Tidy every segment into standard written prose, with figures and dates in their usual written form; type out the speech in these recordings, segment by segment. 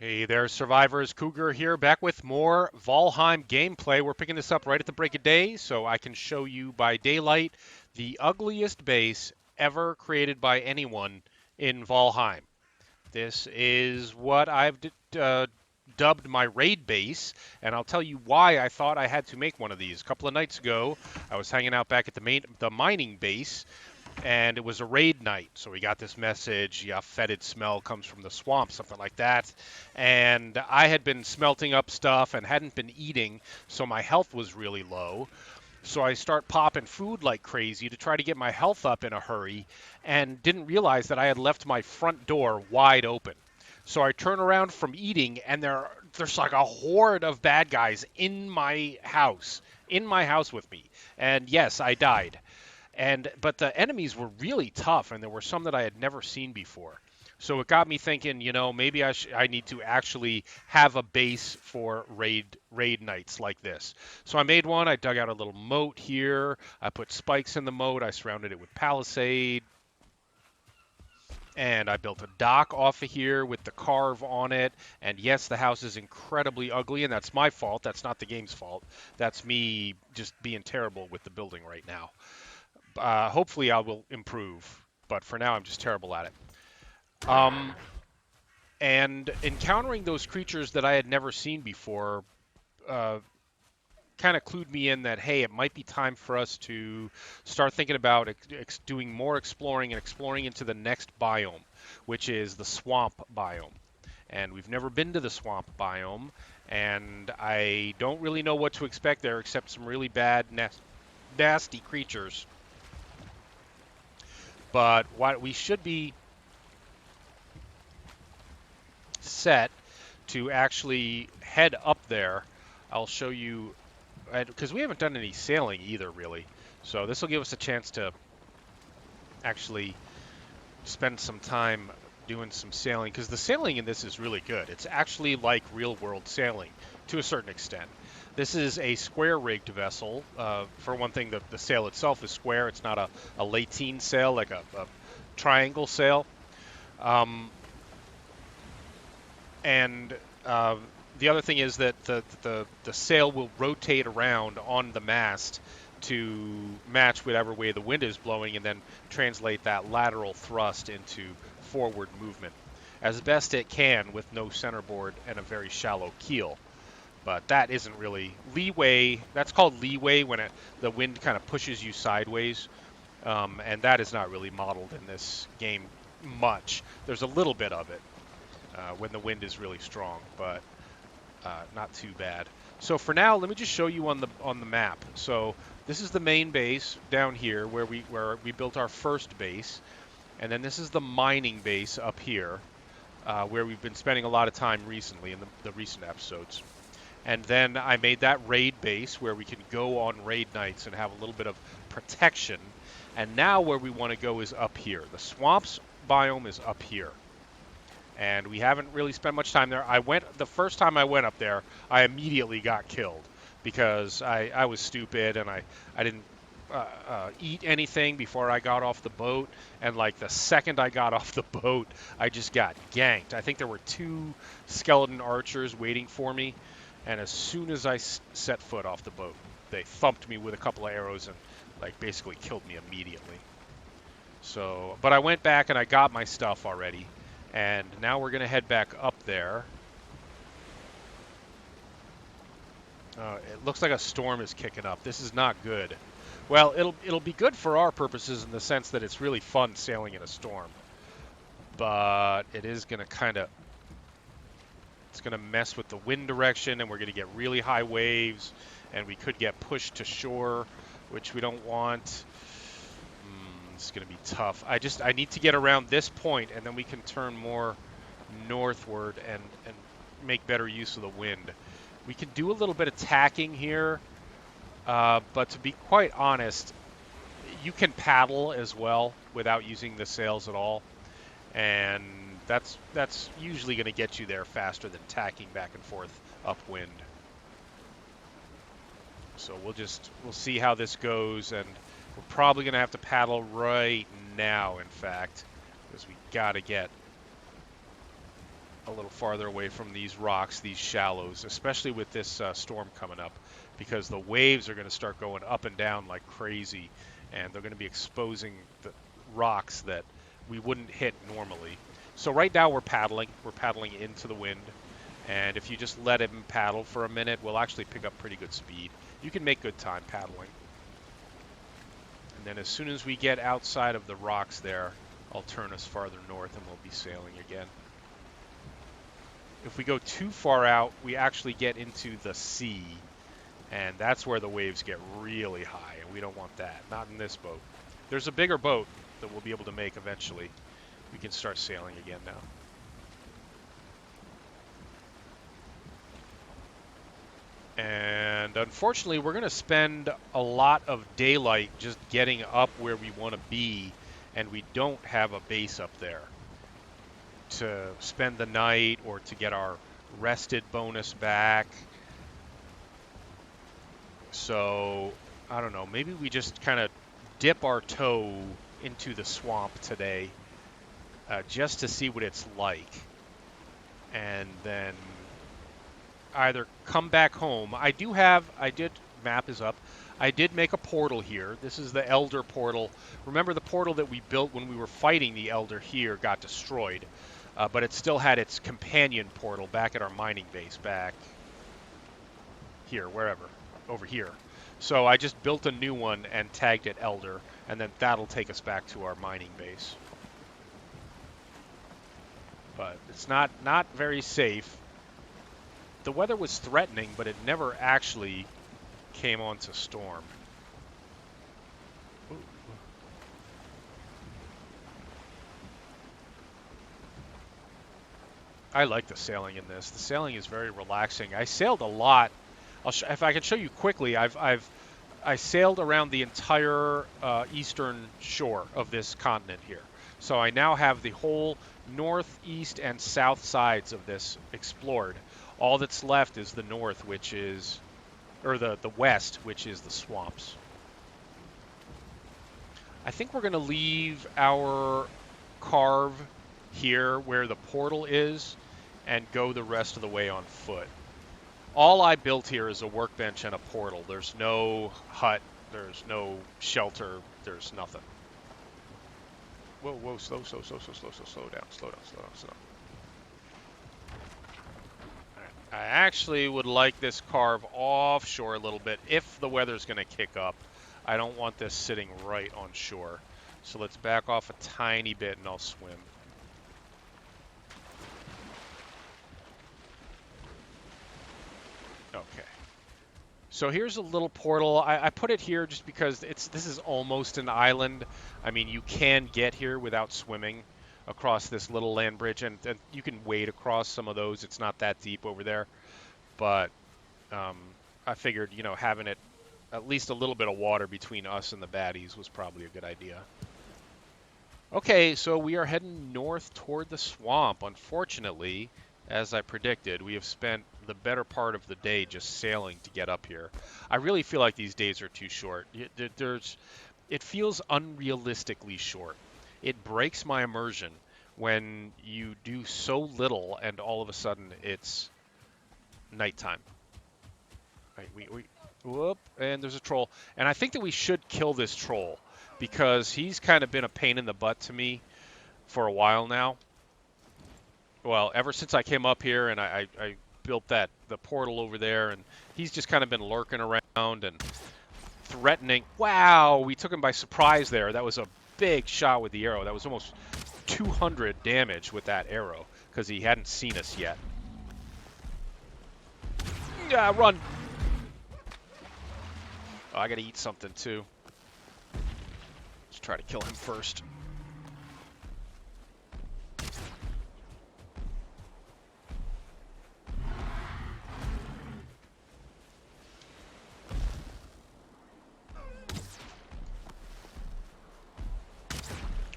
Hey there, survivors. Cougar here, back with more Valheim gameplay. We're picking this up right at the break of day, so I can show you by daylight the ugliest base ever created by anyone in Valheim. This is what I've dubbed my raid base, and I'll tell you why I thought I had to make one of these. A couple of nights ago, I was hanging out back at the mining base, and it was a raid night. So we got this message, yeah, fetid smell comes from the swamp, something like that. And I had been smelting up stuff and hadn't been eating, so my health was really low. So I start popping food like crazy to try to get my health up in a hurry and didn't realize that I had left my front door wide open. So I turn around from eating and there's like a horde of bad guys in my house with me. And yes, I died. But the enemies were really tough, and there were some that I had never seen before. So it got me thinking, maybe I need to actually have a base for raid nights like this. So I made one. I dug out a little moat here. I put spikes in the moat. I surrounded it with palisade, and I built a dock off of here with the carve on it. And yes, the house is incredibly ugly, and that's my fault. That's not the game's fault. That's me just being terrible with the building right now. Hopefully, I will improve, but for now, I'm just terrible at it. Um, and encountering those creatures that I had never seen before uh, kind of clued me in that, hey, it might be time for us to start thinking about doing more exploring and exploring into the next biome, which is the swamp biome. And we've never been to the swamp biome, and I don't really know what to expect there except some really bad, nasty creatures. But what we should be set to actually head up there. I'll show you, because we haven't done any sailing either, really. So this will give us a chance to actually spend some time doing some sailing, because the sailing in this is really good. It's actually like real world sailing to a certain extent. This is a square rigged vessel. For one thing, the sail itself is square. It's not a lateen sail like a triangle sail. Um, and the other thing is that the sail will rotate around on the mast to match whatever way the wind is blowing, and then translate that lateral thrust into forward movement as best it can with no centerboard and a very shallow keel. But that isn't really leeway. That's called leeway when the wind kind of pushes you sideways, and that is not really modeled in this game much. There's a little bit of it when the wind is really strong, but not too bad. So for now, let me just show you on the map. So this is the main base down here where we built our first base, and then this is the mining base up here, where we've been spending a lot of time recently in the recent episodes. And then I made that raid base where we can go on raid nights and have a little bit of protection. And now where we want to go is up here. The swamps biome is up here, and we haven't really spent much time there. The first time I went up there, I immediately got killed because I was stupid, and I didn't eat anything before I got off the boat. And like the second I got off the boat, I just got ganked. I think there were two skeleton archers waiting for me, and as soon as I set foot off the boat, they thumped me with a couple of arrows and like basically killed me immediately. So, but I went back and I got my stuff already. And now we're going to head back up there. It looks like a storm is kicking up. This is not good. Well, it'll be good for our purposes in the sense that it's really fun sailing in a storm. But it is going to it's going to mess with the wind direction, and we're going to get really high waves, and we could get pushed to shore, which we don't want. It's going to be tough. I need to get around this point, and then we can turn more northward and make better use of the wind. We can do a little bit of tacking here, but to be quite honest, you can paddle as well without using the sails at all, and that's usually going to get you there faster than tacking back and forth upwind. So we'll see how this goes, and we're probably going to have to paddle right now, in fact, because we got to get a little farther away from these rocks, these shallows, especially with this storm coming up, because the waves are going to start going up and down like crazy, and they're going to be exposing the rocks that we wouldn't hit normally. So right now we're paddling. We're paddling into the wind, and if you just let him paddle for a minute, we'll actually pick up pretty good speed. You can make good time paddling. And then as soon as we get outside of the rocks there, I'll turn us farther north and we'll be sailing again. If we go too far out, we actually get into the sea, and that's where the waves get really high, and we don't want that. Not in this boat. There's a bigger boat that we'll be able to make eventually. We can start sailing again now. And unfortunately, we're going to spend a lot of daylight just getting up where we want to be, and we don't have a base up there to spend the night or to get our rested bonus back. So, I don't know, maybe we just kind of dip our toe into the swamp today just to see what it's like. And then either come back home. Map is up. I did make a portal here. This is the Elder portal. Remember the portal that we built when we were fighting the Elder here got destroyed. But it still had its companion portal back at our mining base, back here, wherever, over here. So I just built a new one and tagged it Elder, and then that'll take us back to our mining base. But it's not very safe. The weather was threatening, but it never actually came on to storm. Ooh. I like the sailing in this. The sailing is very relaxing. I sailed a lot. If I can show you quickly, I sailed around the entire eastern shore of this continent here. So I now have the whole north, east, and south sides of this explored. All that's left is the north, which is, or the west, which is the swamps. I think we're going to leave our carve here where the portal is and go the rest of the way on foot. All I built here is a workbench and a portal. There's no hut, there's no shelter, there's nothing. Whoa, slow down. I actually would like this carve offshore a little bit if the weather's going to kick up. I don't want this sitting right on shore. So let's back off a tiny bit and I'll swim. Okay. So here's a little portal. I put it here just because this is almost an island. I mean, you can get here without swimming across this little land bridge, and you can wade across some of those. It's not that deep over there, but I figured, you know, having it at least a little bit of water between us and the baddies was probably a good idea. Okay, so we are heading north toward the swamp. Unfortunately, as I predicted, we have spent the better part of the day just sailing to get up here. I really feel like these days are too short. It feels unrealistically short. It breaks my immersion when you do so little and all of a sudden it's nighttime. Right, whoop, and there's a troll. And I think that we should kill this troll because he's kind of been a pain in the butt to me for a while now. Well, ever since I came up here and I built the portal over there, and he's just kind of been lurking around and threatening. Wow, we took him by surprise there. That was a big shot with the arrow. That was almost 200 damage with that arrow because he hadn't seen us yet. Yeah, run. Oh, I gotta eat something too. Let's try to kill him first.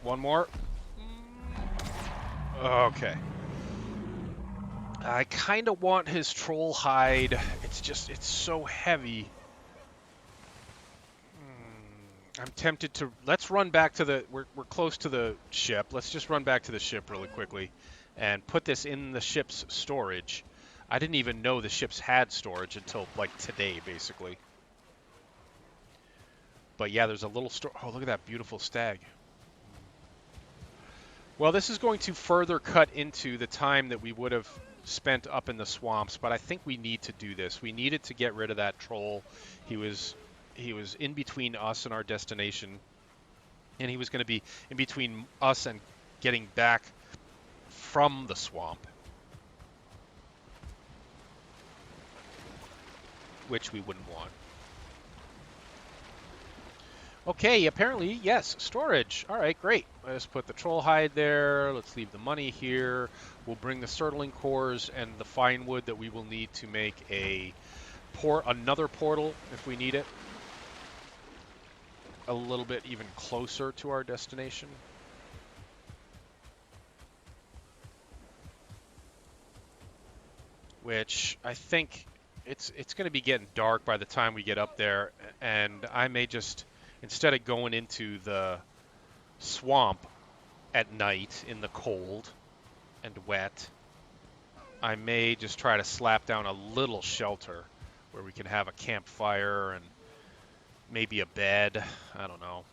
One more. Okay. I kind of want his troll hide. It's so heavy. I'm tempted to, let's run back to we're close to the ship. Let's just run back to the ship really quickly and put this in the ship's storage. I didn't even know the ships had storage until like today, basically. But yeah, there's a little store. Oh, look at that beautiful stag. Well, this is going to further cut into the time that we would have spent up in the swamps, but I think we need to do this. We needed to get rid of that troll. He was in between us and our destination, and he was going to be in between us and getting back from the swamp, which we wouldn't want. Okay, apparently, yes, storage. All right, great. Let's put the troll hide there. Let's leave the money here. We'll bring the surtling cores and the fine wood that we will need to make another portal if we need it. A little bit even closer to our destination. Which I think it's going to be getting dark by the time we get up there, and I may just, instead of going into the swamp at night in the cold and wet, I may just try to slap down a little shelter where we can have a campfire and maybe a bed. I don't know.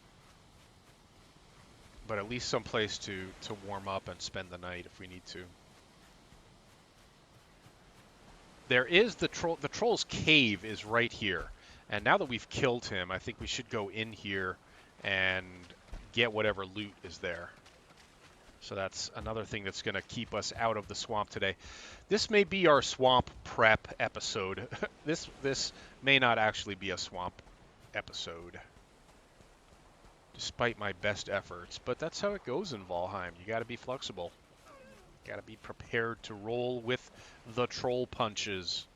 But at least some place to warm up and spend the night if we need to. There is the troll. The troll's cave is right here. And now that we've killed him, I think we should go in here and get whatever loot is there. So that's another thing that's going to keep us out of the swamp today. This may be our swamp prep episode. This may not actually be a swamp episode, despite my best efforts. But that's how it goes in Valheim. You got to be flexible. Got to be prepared to roll with the troll punches.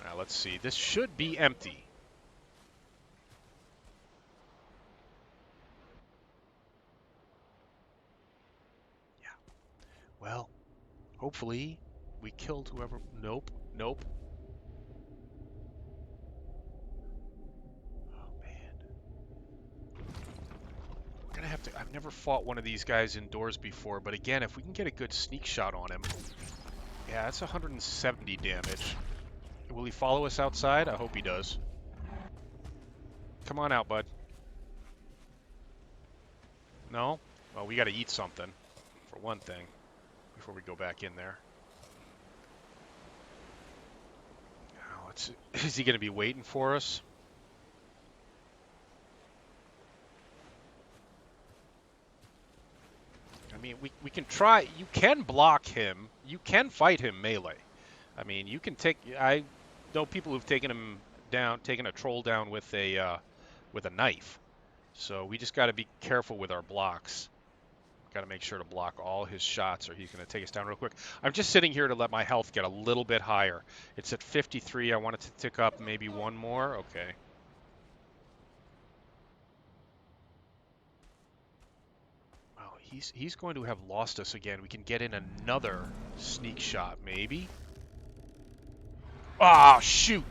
Now let's see. This should be empty. Yeah. Well, hopefully we killed whoever. Nope. Nope. Oh man. We're gonna have to. I've never fought one of these guys indoors before, but again, if we can get a good sneak shot on him. Yeah, that's 170 damage. Will he follow us outside? I hope he does. Come on out, bud. No? Well, we got to eat something, for one thing, before we go back in there. Now, is he going to be waiting for us? I mean, we can try. You can block him. You can fight him melee. I mean, you can take. I know people who've taken him down, taken a troll down with a knife. So we just got to be careful with our blocks. Got to make sure to block all his shots, or he's going to take us down real quick. I'm just sitting here to let my health get a little bit higher. It's at 53. I want it to tick up maybe one more. Okay. Well, he's going to have lost us again. We can get in another sneak shot, maybe. Ah, shoot!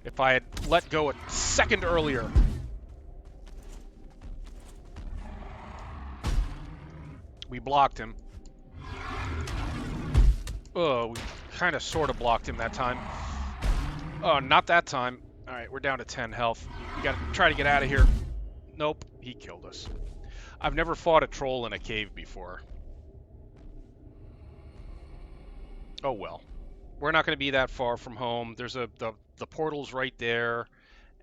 If I had let go a second earlier. We blocked him. Oh, we kind of sort of blocked him that time. Oh, not that time. All right, we're down to 10 health. We got to try to get out of here. Nope, he killed us. I've never fought a troll in a cave before. Oh well. We're not going to be that far from home. There's the portal's right there,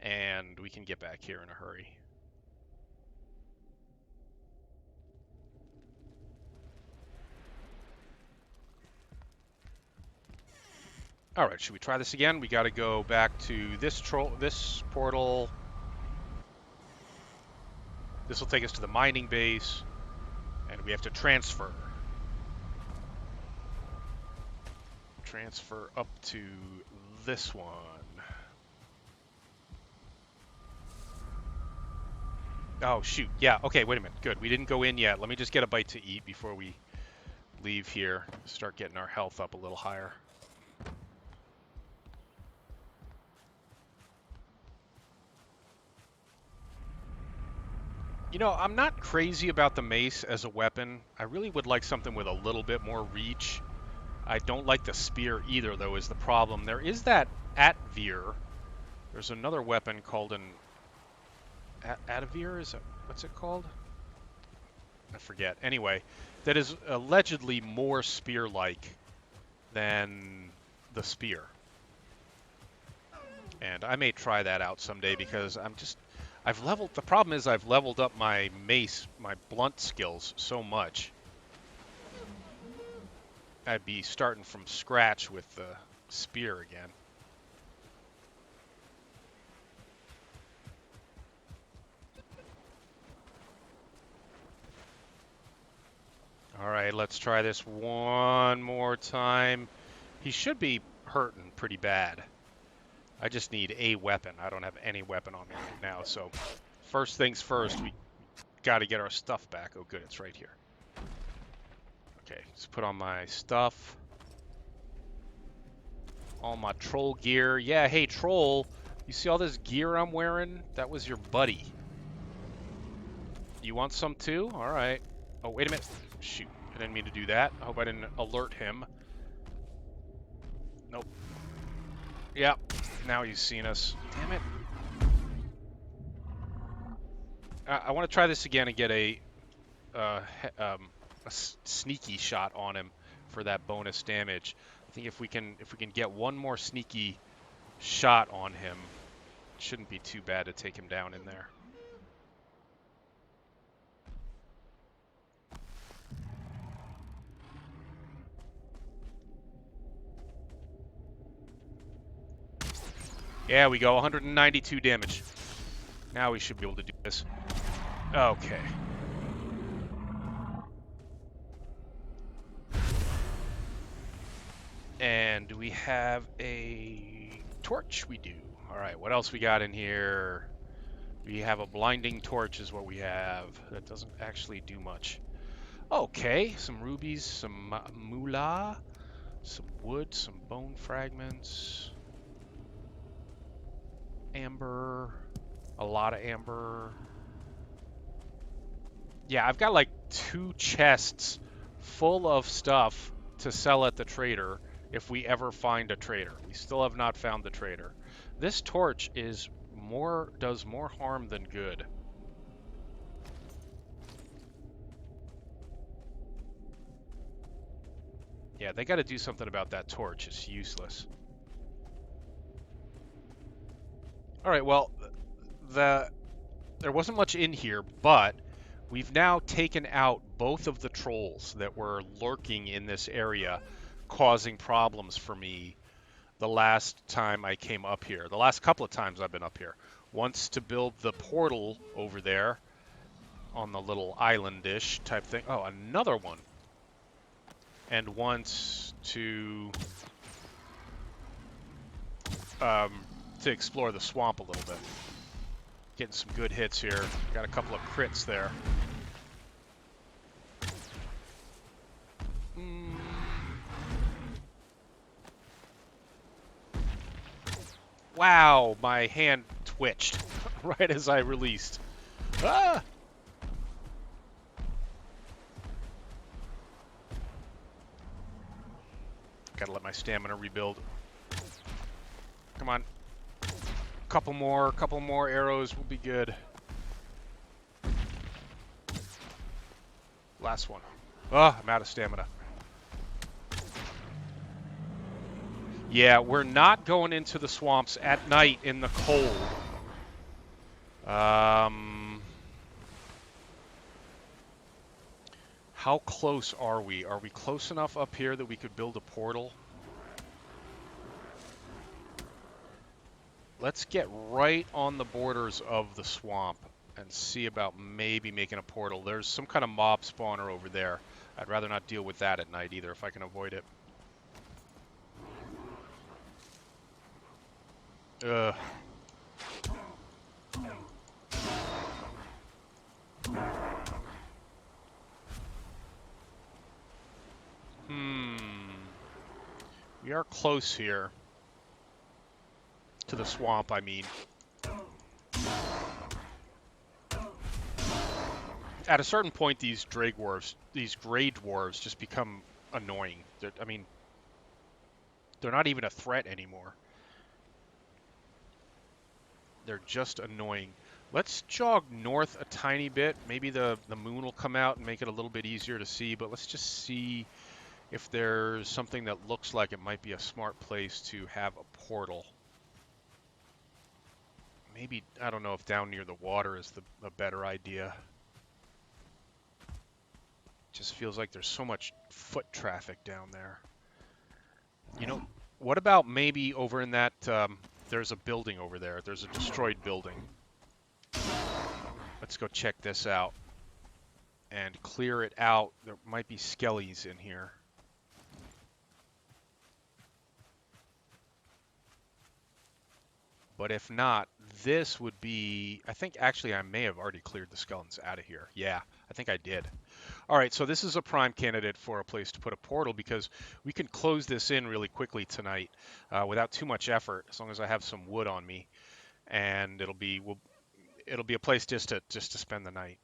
and we can get back here in a hurry. All right, should we try this again? We got to go back to this portal. This will take us to the mining base, and we have to transfer. Transfer up to this one. Oh, shoot. Yeah, okay, wait a minute. Good. We didn't go in yet. Let me just get a bite to eat before we leave here. Start getting our health up a little higher. You know, I'm not crazy about the mace as a weapon. I really would like something with a little bit more reach. I don't like the spear either, though, is the problem. There is that Atvir. There's another weapon called an Atavir. Is it? What's it called? I forget. Anyway, that is allegedly more spear-like than the spear. And I may try that out someday because I've leveled, the problem is I've leveled up my mace, my blunt skills so much. I'd be starting from scratch with the spear again. All right, let's try this one more time. He should be hurting pretty bad. I just need a weapon. I don't have any weapon on me right now, so first things first, we got to get our stuff back. Oh, good, it's right here. Okay, let's put on my stuff. All my troll gear. Yeah, hey, troll, you see all this gear I'm wearing? That was your buddy. You want some too? All right. Oh, wait a minute. Shoot, I didn't mean to do that. I hope I didn't alert him. Nope. Yep, now he's seen us. Damn it. I want to try this again and get a sneaky shot on him for that bonus damage. I think if we can get one more sneaky shot on him, it shouldn't be too bad to take him down in there. Yeah, we go 192 damage. Now we should be able to do this. Okay. And do we have a torch? We do. All right, what else we got in here? We have a blinding torch is what we have. That doesn't actually do much. Okay, some rubies, some moolah, some wood, some bone fragments, amber, a lot of amber. Yeah, I've got like 2 chests full of stuff to sell at the trader if we ever find a trader. We still have not found the trader. This torch is does more harm than good. Yeah, they got to do something about that torch. It's useless. All right, well, there wasn't much in here, but we've now taken out both of the trolls that were lurking in this area, causing problems for me the last time I came up here. The last couple of times I've been up here. Once to build the portal over there on the little islandish type thing. Oh, another one. And once to explore the swamp a little bit. Getting some good hits here. Got a couple of crits there. Wow, my hand twitched right as I released. Ah! Gotta let my stamina rebuild. Come on. Couple more arrows will be good. Last one. Oh, I'm out of stamina. Yeah, we're not going into the swamps at night in the cold. How close are we? Are we close enough up here that we could build a portal? Let's get right on the borders of the swamp and see about maybe making a portal. There's some kind of mob spawner over there. I'd rather not deal with that at night either if I can avoid it. Ugh. We are close here. To the swamp, I mean. at a certain point, these gray dwarves, just become annoying. I mean, they're not even a threat anymore. They're just annoying. Let's jog north a tiny bit. Maybe the moon will come out and make it a little bit easier to see, but let's just see if there's something that looks like it might be a smart place to have a portal. Maybe, I don't know if down near the water is a better idea. Just feels like there's so much foot traffic down there. You know, what about maybe over in that, there's a building over there. There's a destroyed building. Let's go check this out and clear it out. There might be skellies in here. But if not, this would be, I think actually I may have already cleared the skeletons out of here. Yeah, I think I did. All right, so this is a prime candidate for a place to put a portal because we can close this in really quickly tonight without too much effort, as long as I have some wood on me, and it'll be a place just to spend the night.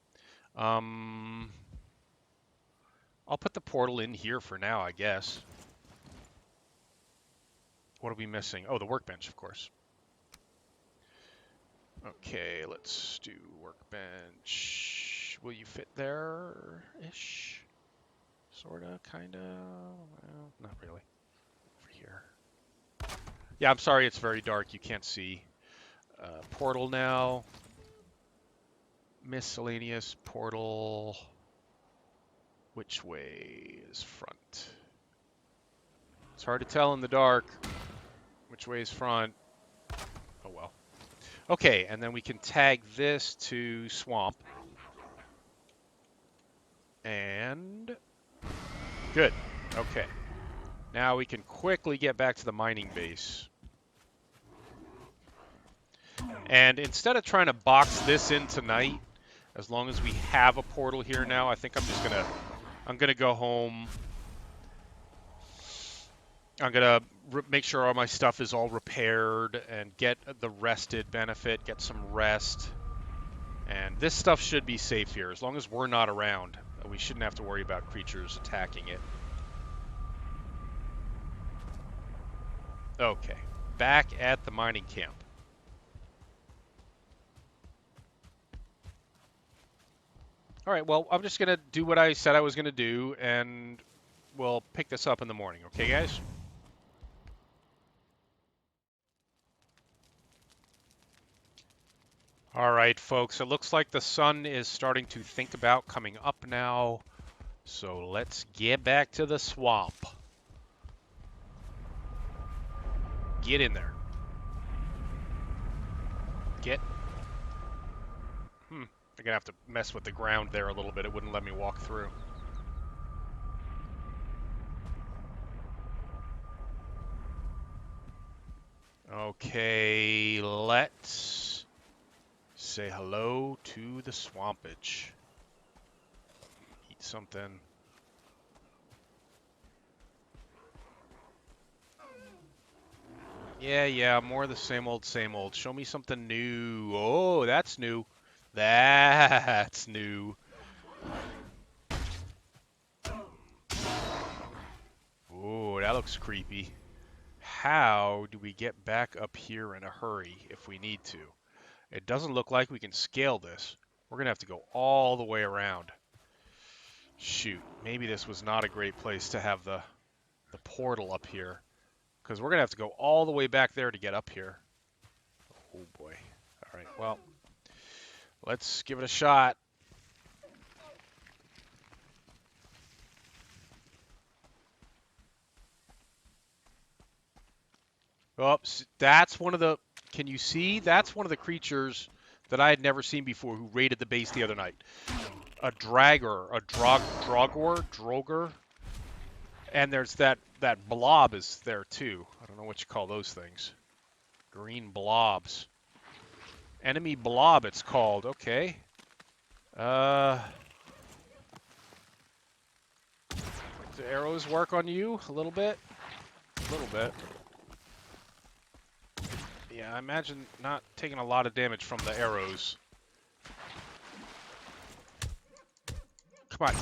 I'll put the portal in here for now, I guess. What are we missing? Oh, the workbench, of course. Okay, let's do workbench. Will you fit there-ish? Sorta, kinda, well, not really. Over here. Yeah, I'm sorry it's very dark, you can't see. Portal now. Miscellaneous portal. Which way is front? It's hard to tell in the dark which way is front. Oh well. Okay, and then we can tag this to swamp. And good. Okay. Now we can quickly get back to the mining base. And instead of trying to box this in tonight, as long as we have a portal here now, I think I'm gonna go home. I'm gonna make sure all my stuff is all repaired and get the rested benefit, get some rest. And this stuff should be safe here. As long as we're not around, we shouldn't have to worry about creatures attacking it. Okay, back at the mining camp. All right, well, I'm just going to do what I said I was going to do, and we'll pick this up in the morning. Okay, guys? All right, folks, it looks like the sun is starting to think about coming up now, so let's get back to the swamp. Get in there. Get. I'm going to have to mess with the ground there a little bit. It wouldn't let me walk through. Okay, let's say hello to the swampage. Eat something. Yeah, more of the same old, same old. Show me something new. Oh, that's new. That's new. Oh, that looks creepy. How do we get back up here in a hurry if we need to? It doesn't look like we can scale this. We're going to have to go all the way around. Shoot, maybe this was not a great place to have the portal up here, because we're going to have to go all the way back there to get up here. Oh boy. All right, well, let's give it a shot. Oops, that's one of the, can you see? That's one of the creatures that I had never seen before who raided the base the other night. A droger. And there's that blob is there too. I don't know what you call those things. Green blobs. Enemy blob it's called. Okay. Do arrows work on you a little bit? A little bit. Yeah, I imagine not taking a lot of damage from the arrows. Come on.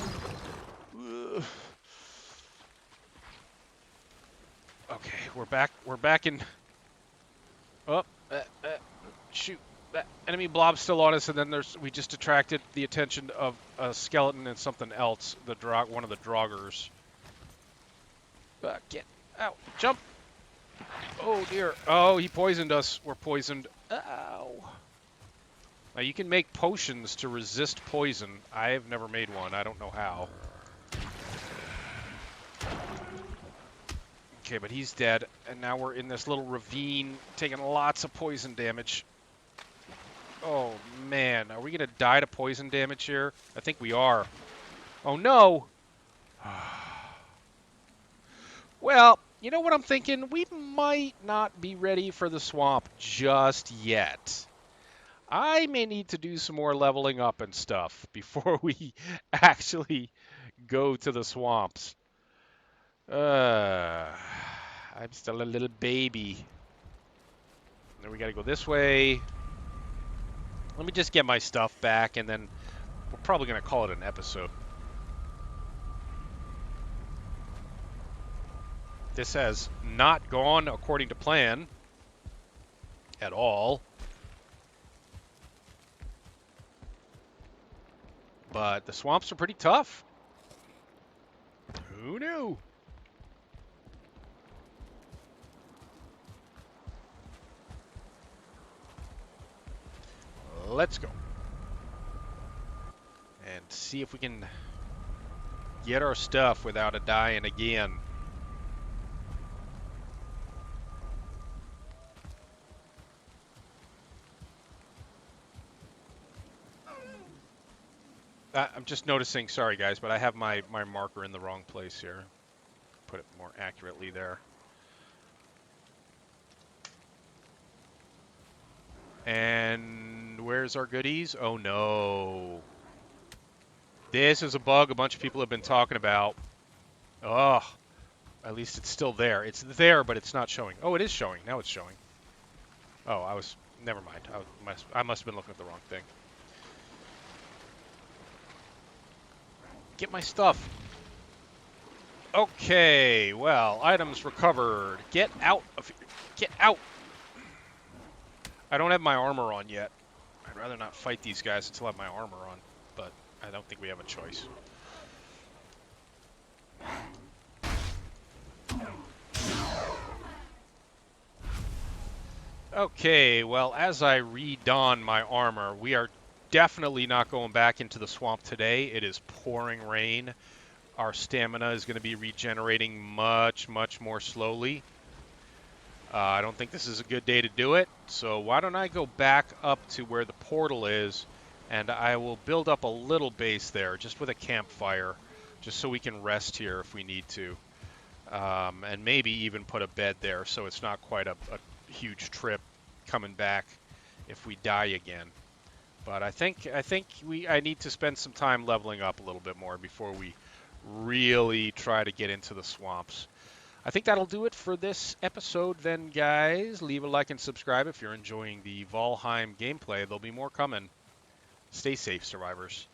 Okay, we're back. We're back in. Oh, shoot! That enemy blob's still on us, and then we just attracted the attention of a skeleton and something else. One of the Draugrs. Get out! Jump! Oh dear! Oh, he poisoned us. We're poisoned. Ow! Now you can make potions to resist poison. I have never made one. I don't know how. Okay, but he's dead, and now we're in this little ravine, taking lots of poison damage. Oh, man. Are we going to die to poison damage here? I think we are. Oh, no! Well, you know what I'm thinking? We might not be ready for the swamp just yet. I may need to do some more leveling up and stuff before we actually go to the swamps. I'm still a little baby. Then we got to go this way. Let me just get my stuff back, and then we're probably going to call it an episode. This has not gone according to plan at all. But the swamps are pretty tough. Who knew? Let's go. And see if we can get our stuff without a dying again. I'm just noticing, sorry guys, but I have my marker in the wrong place here. Put it more accurately there. And where's our goodies? Oh no. This is a bug a bunch of people have been talking about. Oh, at least it's still there. It's there, but it's not showing. Oh, it is showing. Now it's showing. Oh, never mind. I must have been looking at the wrong thing. Get my stuff. Okay, well, items recovered. Get out of here. Get out. I don't have my armor on yet. I'd rather not fight these guys until I have my armor on, but I don't think we have a choice. Okay, well, as I redon my armor, we are definitely not going back into the swamp today. It is pouring rain. Our stamina is going to be regenerating much, much more slowly. I don't think this is a good day to do it, so why don't I go back up to where the portal is, and I will build up a little base there, just with a campfire, just so we can rest here if we need to. And maybe even put a bed there so it's not quite a huge trip coming back if we die again. But I think I need to spend some time leveling up a little bit more before we really try to get into the swamps. I think that'll do it for this episode then, guys. Leave a like and subscribe if you're enjoying the Valheim gameplay. There'll be more coming. Stay safe, survivors.